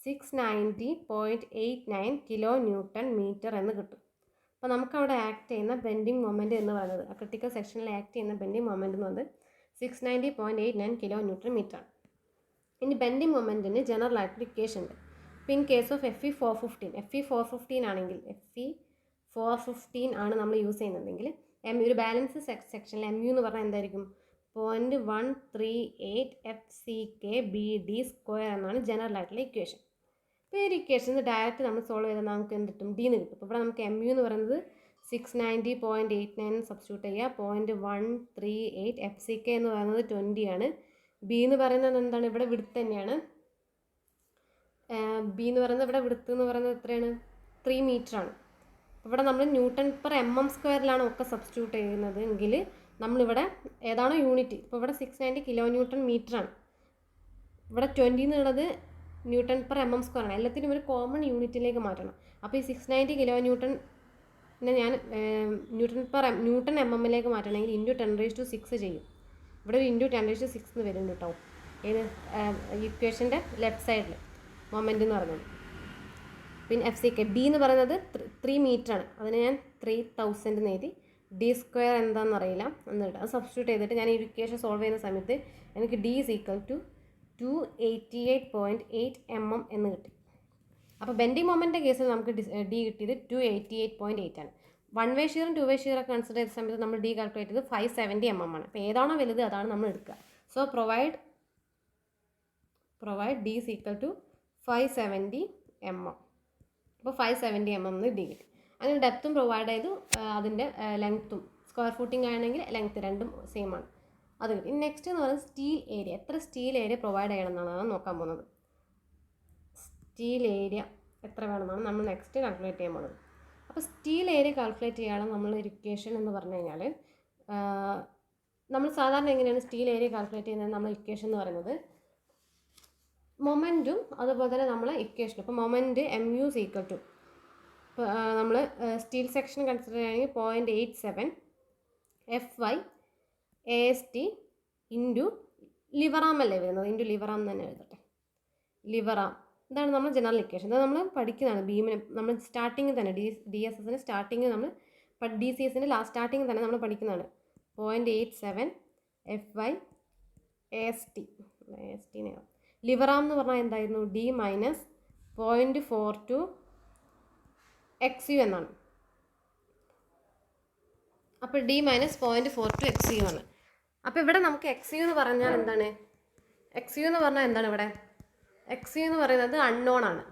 690.89 കിലോ ന്യൂട്ടൺ മീറ്റർ എന്ന് കിട്ടും. അപ്പോൾ നമുക്കവിടെ ആക്ട് ചെയ്യുന്ന ബെൻഡിങ് മൊമെൻറ്റ് എന്ന് പറയുന്നത്, ആ ക്രിട്ടിക്കൽ സെക്ഷനിൽ ആക്ട് ചെയ്യുന്ന ബെൻഡിങ് മൊമെൻറ്റ് എന്ന് പറയുന്നത് 690.89 കിലോ ന്യൂട്ടൺ മീറ്റർ ആണ്. ഇനി ബെൻഡിങ് മൊമെൻറ്റിന് ജനറൽ ആയിട്ടൊരു ഇക്വേഷൻ ഉണ്ട്. അപ്പോൾ ഇൻ കേസ് ഓഫ് FE415 ആണെങ്കിൽ FE415 ആണ് നമ്മൾ യൂസ് ചെയ്യുന്നതെങ്കിൽ ഒരു ബാലൻസ് സെക്ഷനിൽ MU എന്ന് പറഞ്ഞാൽ എന്തായിരിക്കും 0.138 FCK/BD സ്ക്വയർ എന്നാണ് ജനറൽ ആയിട്ടുള്ള ഇക്വേഷൻ. അപ്പോൾ ഈ ഒരു ഇക്വേഷൻ ഡയറക്റ്റ് നമ്മൾ സോൾവ് ചെയ്താൽ നമുക്ക് എന്ത് കിട്ടും? D എന്ന് കിട്ടും. അപ്പോൾ ഇവിടെ നമുക്ക് MU എന്ന് പറയുന്നത് 690.89 സബ്സ്റ്റിറ്റ്യൂട്ട് ചെയ്യുക. 0.138 FCK എന്ന് പറയുന്നത് 20 ആണ്. B എന്ന് പറയുന്നത് എന്താണ്? ഇവിടെ വിഡ്ത്ത് തന്നെയാണ്. B എന്ന് പറയുന്നത് ഇവിടെ വിഡ്ത്ത് എന്ന് പറയുന്നത് എത്രയാണ്? 3 മീറ്റർ ആണ്. ഇവിടെ നമ്മൾ ന്യൂട്ടൺ പെർ mm സ്ക്വയറിലാണ് ഒക്കെ സബ്സ്റ്റിറ്റ്യൂട്ട് ചെയ്യുന്നത് എങ്കിൽ നമ്മളിവിടെ ഏതാണോ യൂണിറ്റ്, ഇപ്പോൾ ഇവിടെ 690 കിലോ ന്യൂട്ടൺ മീറ്റർ ആണ്, ഇവിടെ 20 എന്നുള്ളത് ന്യൂട്ടൺ പെർ mm സ്ക്വയർ ആണ്. എല്ലാത്തിനും ഒരു കോമൺ യൂണിറ്റിലേക്ക് മാറ്റണം. അപ്പോൾ ഈ 690 കിലോ ന്യൂട്ടണിനെ ഞാൻ ന്യൂട്ടൺ mmലേക്ക് മാറ്റണമെങ്കിൽ ഇൻറ്റു 10⁶ ചെയ്യും. ഇവിടെ ഒരു ഇൻറ്റു 10⁶ എന്ന് വരുന്നുണ്ട് കേട്ടോ. ഏത് ഇക്വേഷൻ്റെ ലെഫ്റ്റ് സൈഡിൽ മൊമെൻ്റ് എന്ന് പറയുന്നത്. പിന്നെ FCK B എന്ന് പറയുന്നത് 3 മീറ്റർ ആണ്. അതിന് ഞാൻ 3000 എഴുതി. D സ്ക്വയർ എന്താണെന്ന് അറിയില്ല എന്നിട്ട് അത് സബ്സ്റ്റിറ്റ്യൂട്ട് ചെയ്തിട്ട് ഞാൻ ഈ ഇക്വേഷൻ സോൾവ് ചെയ്യുന്ന സമയത്ത് എനിക്ക് D is equal to 288.8 mm എന്ന് കിട്ടി. അപ്പോൾ ബെൻഡിങ് മൊമെൻ്റിൻ്റെ കേസിൽ നമുക്ക് D കിട്ടിയത് 288.8 ആണ്. 1 വേ ഷീറും 2 വേ ഷീറൊക്കെ കൺസിഡർ ചെയ്ത സമയത്ത് നമ്മൾ D കാൽക്കുലേറ്റ് ചെയ്ത് 570 mm ആണ്. അപ്പോൾ ഏതാണോ വലുത് അതാണ് നമ്മൾ എടുക്കുക. So provide D is equal to 570 mm. അപ്പോൾ 570 mm D കിട്ടി. അങ്ങനെ ഡെപ്തും പ്രൊവൈഡ് ചെയ്തു, അതിൻ്റെ ലെങ്ത്തും സ്ക്വയർ ഫൂട്ടിംഗ് ആണെങ്കിൽ ലെങ്ത്ത് രണ്ടും സെയിം ആണ്, അത് കിട്ടി. നെക്സ്റ്റ് എന്ന് പറയുന്നത് സ്റ്റീൽ ഏരിയ. എത്ര സ്റ്റീൽ ഏരിയ പ്രൊവൈഡ് ചെയ്യണമെന്നാണ് നോക്കാൻ പോകുന്നത്. സ്റ്റീൽ ഏരിയ എത്ര വേണമെന്നാണ് നമ്മൾ നെക്സ്റ്റ് കാൽക്കുലേറ്റ് ചെയ്യാൻ പോകുന്നത്. അപ്പോൾ സ്റ്റീൽ ഏരിയ കാൽക്കുലേറ്റ് ചെയ്യാനുള്ള നമ്മൾ ഇക്വേഷൻ എന്ന് പറഞ്ഞു കഴിഞ്ഞാൽ നമ്മൾ സാധാരണ എങ്ങനെയാണ് സ്റ്റീൽ ഏരിയ കാൽക്കുലേറ്റ് ചെയ്യുന്നത്? നമ്മൾ ഇക്വേഷൻ എന്ന് പറയുന്നത് മൊമെൻറ്റും അതുപോലെ തന്നെ നമ്മൾ ഇക്വേഷൻ. ഇപ്പോൾ moment MU is equal to, ഇപ്പോൾ നമ്മൾ സ്റ്റീൽ സെക്ഷൻ കൺസിഡർ ചെയ്യുകയാണെങ്കിൽ 0.87 FY AST ഇൻറ്റു ലിവറാം അല്ലേ വരുന്നത്, ഇൻറ്റു ലിവറാം തന്നെ എഴുതട്ടെ. ലിവറാം ഇതാണ് നമ്മൾ ജനറൽ ഇക്വേഷൻ. ഇത് നമ്മൾ പഠിക്കുന്നതാണ് ബീമിന്. നമ്മൾ സ്റ്റാർട്ടിങ്ങിൽ തന്നെ DSSന് സ്റ്റാർട്ടിങ്ങിൽ നമ്മൾ DCSൻ്റെ സ്റ്റാർട്ടിങ്ങിൽ തന്നെ നമ്മൾ പഠിക്കുന്നതാണ്. 0.87 FY AST ലിവറാം എന്ന് പറഞ്ഞാൽ എന്തായിരുന്നു? D മൈനസ് 0.42 XU എന്നാണ്. അപ്പോൾ D മൈനസ് 0.42 XU ആണ്. അപ്പോൾ ഇവിടെ നമുക്ക് XU എന്ന് പറഞ്ഞാൽ എന്താണ്? XU എന്ന് പറഞ്ഞാൽ എന്താണ്? ഇവിടെ XU എന്ന് പറയുന്നത് അൺനോൺ ആണ്.